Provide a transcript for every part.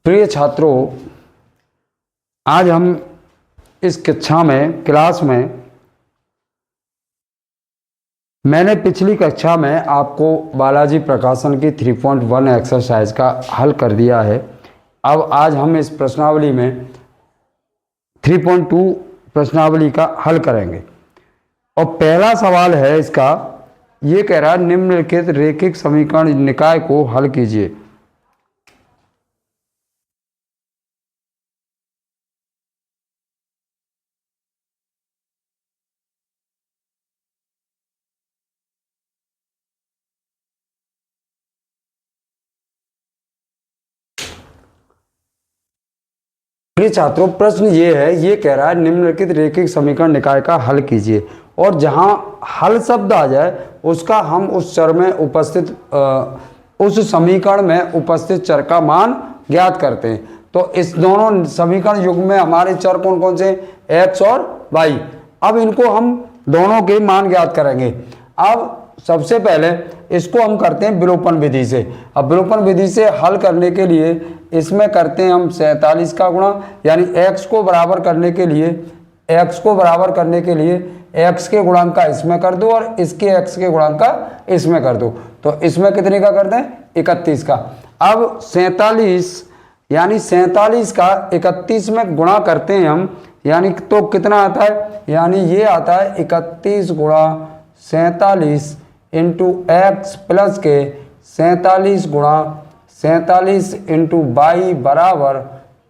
प्रिय छात्रों, आज हम इस कक्षा में क्लास में मैंने पिछली कक्षा में आपको बालाजी प्रकाशन की 3.1 एक्सरसाइज का हल कर दिया है। अब आज हम इस प्रश्नावली में 3.2 प्रश्नावली का हल करेंगे और पहला सवाल है इसका, ये कह रहा है निम्नलिखित रैखिक समीकरण निकाय को हल कीजिए। प्रिय छात्रों, प्रश्न ये है, ये कह रहा है निम्नलिखित रैखिक समीकरण निकाय का हल कीजिए और जहां हल शब्द आ जाए उसका हम उस चर में उपस्थित उस समीकरण में उपस्थित चर का मान ज्ञात करते हैं। तो इस दोनों समीकरण युग्म में हमारे चर कौन कौन से, x और y। अब इनको हम दोनों के मान ज्ञात करेंगे। अब सबसे पहले इसको हम करते हैं विलोपन विधि से। अब विलोपन विधि से हल करने के लिए इसमें करते हैं हम 47 का गुणा, यानी x को बराबर करने के लिए x के गुणांक का इसमें कर दो और इसके x के गुणांक का इसमें कर दो। तो इसमें कितने का करते हैं, 31 का। अब 47 यानी 47 का 31 में गुणा करते हैं हम, यानी तो कितना आता है, यानी ये आता है 31 गुणा 47 इंटू एक्स प्लस के 47 गुणा 47 इंटू वाई बराबर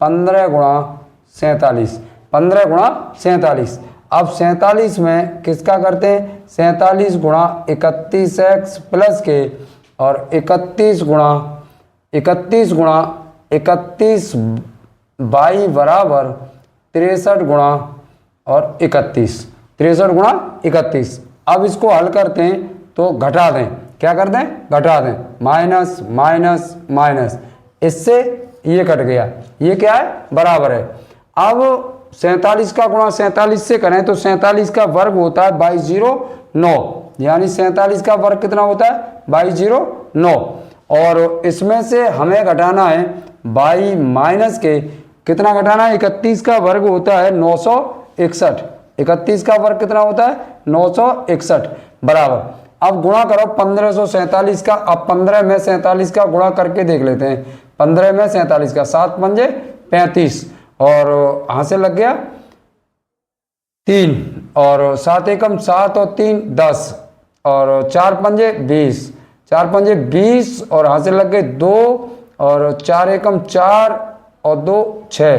15 गुणा 47, 15 गुणा 47। अब 47 में किसका करते हैं, 47 गुणा 31x प्लस के और 31 गुणा 31 वाई बराबर 63 गुणा और 31, 63 गुणा 31। अब इसको हल करते हैं तो घटा दें, क्या कर दें, घटा दें, माइनस माइनस माइनस, इससे ये कट गया, ये क्या है, बराबर है। अब 47 का गुणा 47 से करें तो 47 का वर्ग होता है 2209, यानी 47 का वर्ग कितना होता है, 2209। और इसमें से हमें घटाना है बाई माइनस के, कितना घटाना है, 31 का वर्ग होता है 961, 31 का वर्ग कितना होता है, 961 बराबर। अब गुणा करो 1547 का। अब 15 में 47 का गुणा करके देख लेते हैं। 15 में 47 का, 7 पंजे 35 और यहां से लग गया 3 और 7 एकम 7 और 3 10 और 4 पंजे 20, 4 पंजे 20 और यहां से लग गए 2 और 4 एकम 4 और 2 6,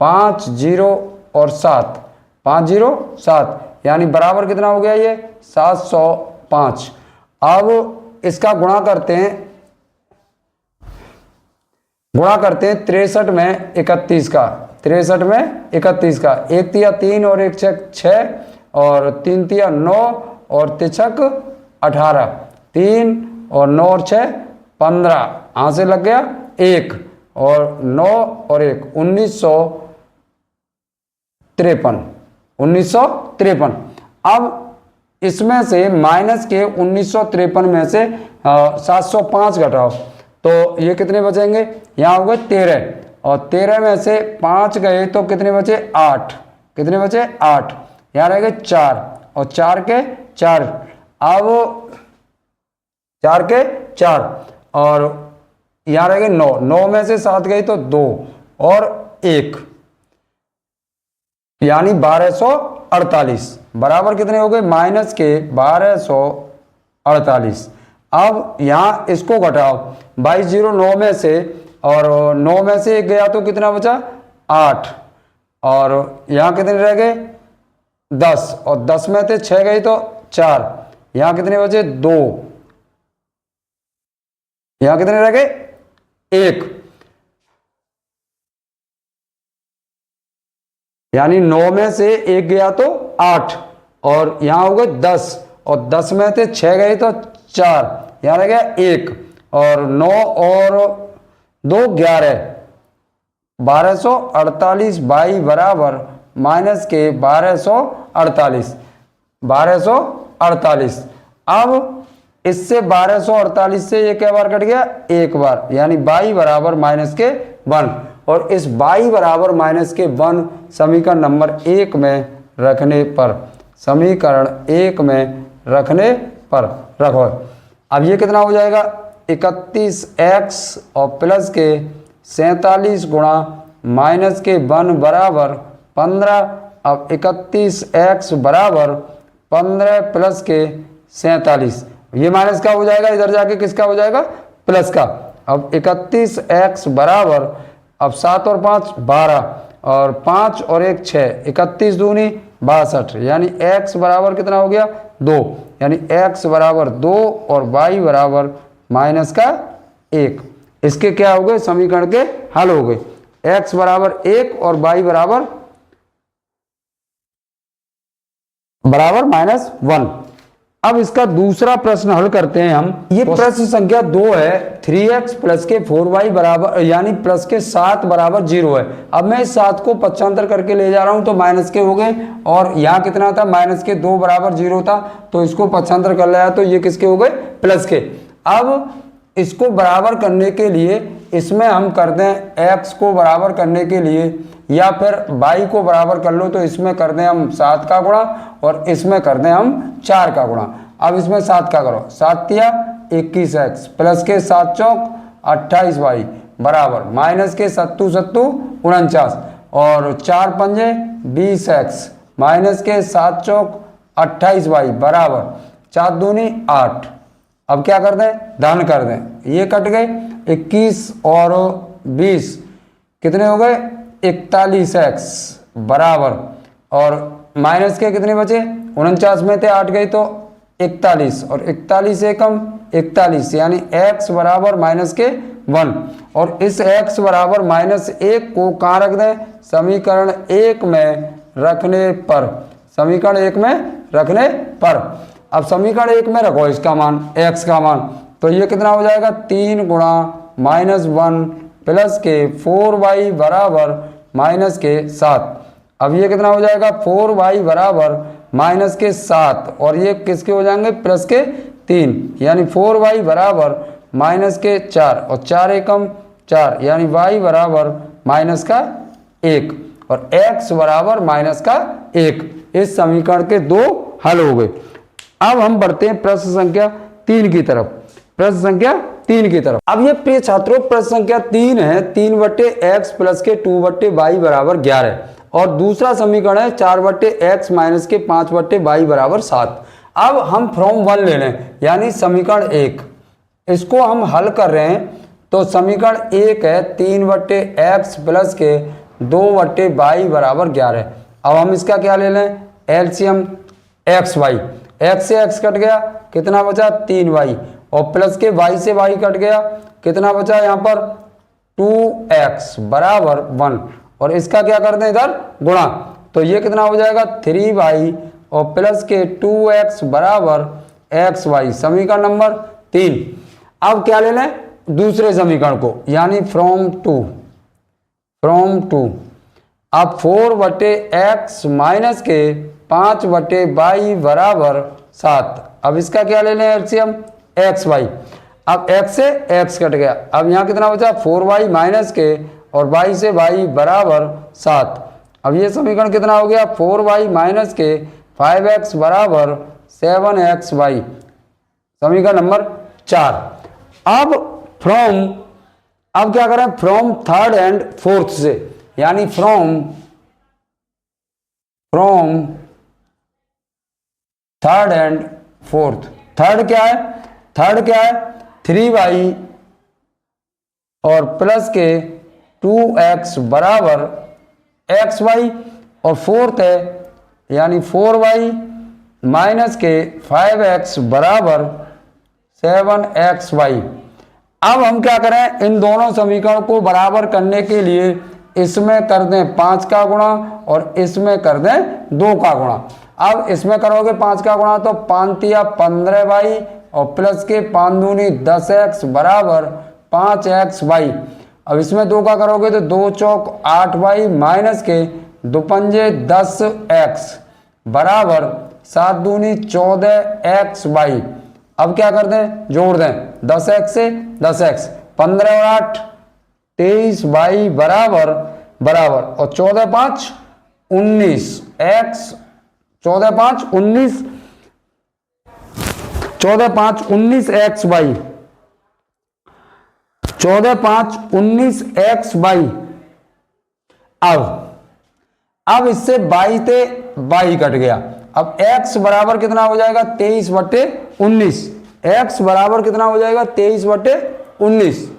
5 0 और 7, 5 0 7, यानी बराबर कितना हो गया, ये 705। अब इसका गुणा करते हैं 63 में 31 का, 63 में 31 का, 1 तिया 3 और 1 छक 6 और 3 तिया 9 और 3 छक 18, 3 और 9 और 6 15, यहां से लग गया 1 और 9 और 1 1953। अब इसमें से माइनस के 1953 में से 705 घटाओ तो ये कितने बचेंगे, यहाँ हो गए 13 और 13 में से 5 गए तो कितने बचे, 8, कितने बचे 8, यहाँ रह गए 4 और 4 के 4, अब 4 के 4 और यहाँ रह गए 9, 9 में से 7 गई तो 2 और 1, यानी 1248 बराबर कितने हो गए, माइनस के 1248। अब यहां इसको घटाओ 2209 में से और 9 में से 1 गया तो कितना बचा, 8 और यहां कितने रह गए 10 और 10 में से 6 गई तो 4, यहां कितने बचे 2, यहां कितने रह गए 1, यानी 9 में से 1 गया तो 8 और यहां हो गए 10 और 10 में से 6 गए तो 4, यहां रह गया 1 और 9 और 2 11, 1248 बाई बराबर माइनस के 1248। अब इससे 1248 से ये क्या बार कट गया, एक बार, यानी बाई बराबर माइनस के 1 और इस y बराबर माइनस के 1 समीकरण नंबर 1 में रखने पर, समीकरण 1 में रखने पर रखो। अब ये कितना हो जाएगा 31x और प्लस के 47 गुणा माइनस के 1 बराबर 15। अब 31x बराबर 15 प्लस के 47, ये माइनस का हो जाएगा, इधर जाके किसका हो जाएगा प्लस का। अब 31x बराबर, अब 7 और 5 12 और 5 और 1 6, 31 दूनी 62, यानी x बराबर कितना हो गया 2, यानी x बराबर 2 और y बराबर माइनस का 1। इसके क्या हो गए समीकरण के हल हो गए, x बराबर 1 और y बराबर -1। अब इसका दूसरा प्रश्न हल करते हैं हम। ये प्रश्न संख्या 2 है। 3x प्लस के 4y बराबर, यानी प्लस के 7 बराबर 0 है। अब मैं इस 7 को पक्षांतर करके ले जा रहा हूं तो माइनस के हो गए, और यहाँ कितना था माइनस के 2 बराबर 0 था, तो इसको पक्षांतर कर लिया तो ये किसके हो गए प्लस के। अब इसको बराबर करने के लिए इसमें हम करते हैं x को बराबर करने के लिए, या फिर y को बराबर कर लो तो इसमें कर दें हम 7 का गुणा और इसमें कर दें हम 4 का गुणा। अब इसमें 7 का करो, 7 तिया 21x प्लस के 7 चौक 28y बराबर माइनस के 7 7 49 और 4 पंजे 20x माइनस के 7 चौक 28y बराबर 4 दूनी 8। अब क्या कर दें धन कर दें, ये कट गए 21 और 20 कितने हो गए 41x बराबर, और माइनस के कितने बचे 49 में थे 8 गए तो 41 और 41 एकम 41, यानी x बराबर माइनस के 1। और इस x बराबर -1 को कहाँ रख दें समीकरण 1 में रखने पर, समीकरण 1 में रखने पर। अब समीकरण 1 में रखो इसका मान x का मान, तो ये कितना हो जाएगा 3 गुणा -1 प्लस के 4y बराबर माइनस के 7। अब ये कितना हो जाएगा 4y बराबर माइनस के 7 और ये किसके हो जाएंगे प्लस के 3, यानी 4y बराबर माइनस के 4 और 4 एकम 4, यानी y बराबर माइनस का 1 और x बराबर माइनस का 1। इस समीकरण के 2 हल हो गए। अब हम बढ़ते हैं प्रश्न संख्या 3 की तरफ, प्रश्न संख्या 3 की तरफ। अब ये प्रिय छात्रों प्रश्न संख्या 3 है, 3/x प्लस के 2/y बराबर 11 और दूसरा समीकरण है 4/x माइनस के 5/y बराबर 7। अब हम फ्रॉम 1 ले लें, यानी समीकरण 1, इसको हम हल कर रहे हैं तो समीकरण 1 है 3/x प्लस के 2/y बराबर 11। अब हम इसका क्या ले लें एलसीएम xy, x से x कट गया कितना बचा 3y और प्लस के y से y कट गया कितना बचा यहाँ पर 2x बराबर 1 और इसका क्या करते हैं इधर गुणा, तो ये कितना हो जाएगा 3y और प्लस के 2x बराबर xy, समीकरण नंबर 3। अब क्या ले लें दूसरे समीकरण को, यानी फ्रॉम टू। अब 4/x माइनस के 5/y बराबर 7। अब इसका क्या ले लें एलसीएम xy। अब x से x कट गया, अब यहाँ कितना बचा 4y माइनस के और y से y बराबर 7। अब ये समीकरण कितना हो गया 4y माइनस के 5x बराबर 7xy, समीकरण नंबर 4। अब क्या करें फ्रॉम थर्ड एंड फोर्थ से, यानी from third and fourth. Third क्या है 3y और प्लस के 2x बराबर xy और फोर्थ है यानी 4y माइनस के 5x बराबर 7xy। अब हम क्या करें इन दोनों समीकरण को बराबर करने के लिए इसमें कर दें 5 का गुणा और इसमें कर दें 2 का गुणा। अब इसमें करोगे 5 का गुणा तो 5 तिया 15y और प्लस के 5 दूनी 10x बराबर 5xy। अब इसमें 2 का करोगे तो 2 चौक 8y माइनस के 2 पंजे 10x बराबर 7 दूनी 14xy। अब क्या कर दें जोड़ दें 10x से 10x 15 और 8 23 बाई बराबर बराबर और 14 5 19 x 14 5 19 14 5 19 x by 14 5 19 x by. अब इससे बाई थे बाई कट गया। अब x बराबर कितना हो जाएगा 23/19। x बराबर कितना हो जाएगा 23/19।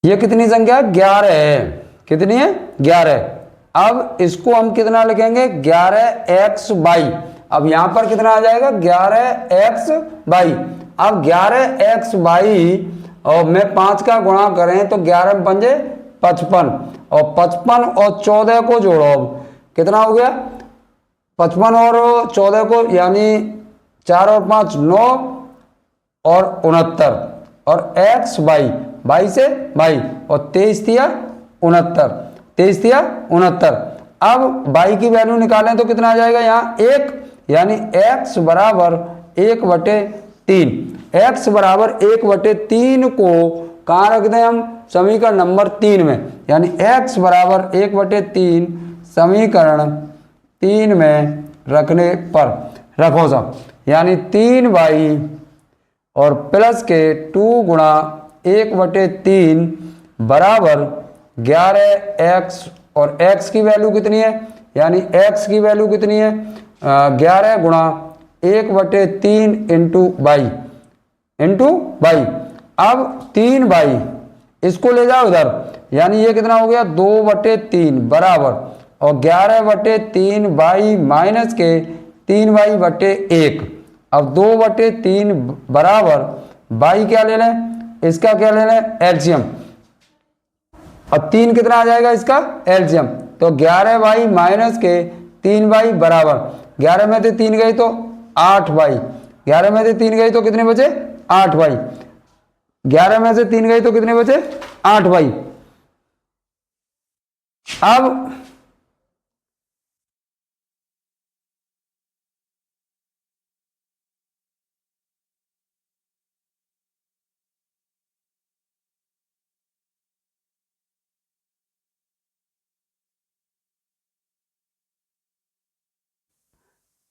ये कितनी संख्या है 11 है। कितनी है 11। अब इसको हम कितना लिखेंगे 11x बाई। अब यहां पर कितना आ जाएगा 11x बाई। अब 11x बाई और में 5 का गुणा करें तो 11 पंजे 55 और 55 और 14 को जोड़ो। अब कितना हो गया 55 और 14 को यानी 4 और 5 9 और 69 और x बाई बाई से बाई और 23 दिया 69 23 दिया 69। अब बाई की वैल्यू निकालें तो कितना आ जाएगा यहाँ 1 यानी x बराबर 1/3। x बराबर 1/3 को कहाँ रख दें हम समीकरण नंबर 3 में। यानी x बराबर 1/3 समीकरण 3 में रखने पर रखो सब यानी 3 बाई और प्लस के 2 गुणा 1/3 बराबर 11x और x की वैल्यू कितनी है यानी x की वैल्यू कितनी है 11 गुणा 1/3 इंटू बाई। अब 3 बाई इसको ले जाओ इधर यानी ये कितना हो गया 2/3 बराबर और 11/3 बाई माइनस के 3/1। अब 2/3 बराबर बाई क्या ले लें इसका क्या ले लें एलसीएम। अब 3 कितना आ जाएगा इसका एलसीएम तो 11 बाई माइनस के 3 बाई बराबर 11 में से 3 गई तो 8 बाई 11 में से 3 गई तो कितने बचे 8 बाई 11 में से 3 गई तो कितने बचे 8 बाई। अब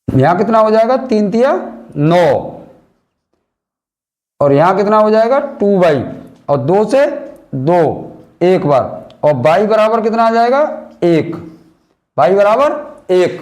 यहां कितना हो जाएगा 3 तिया 9 और यहां कितना हो जाएगा 2 बाई और 2 से 2 एक बार और बाई बराबर कितना आ जाएगा 1 बाई बराबर 1।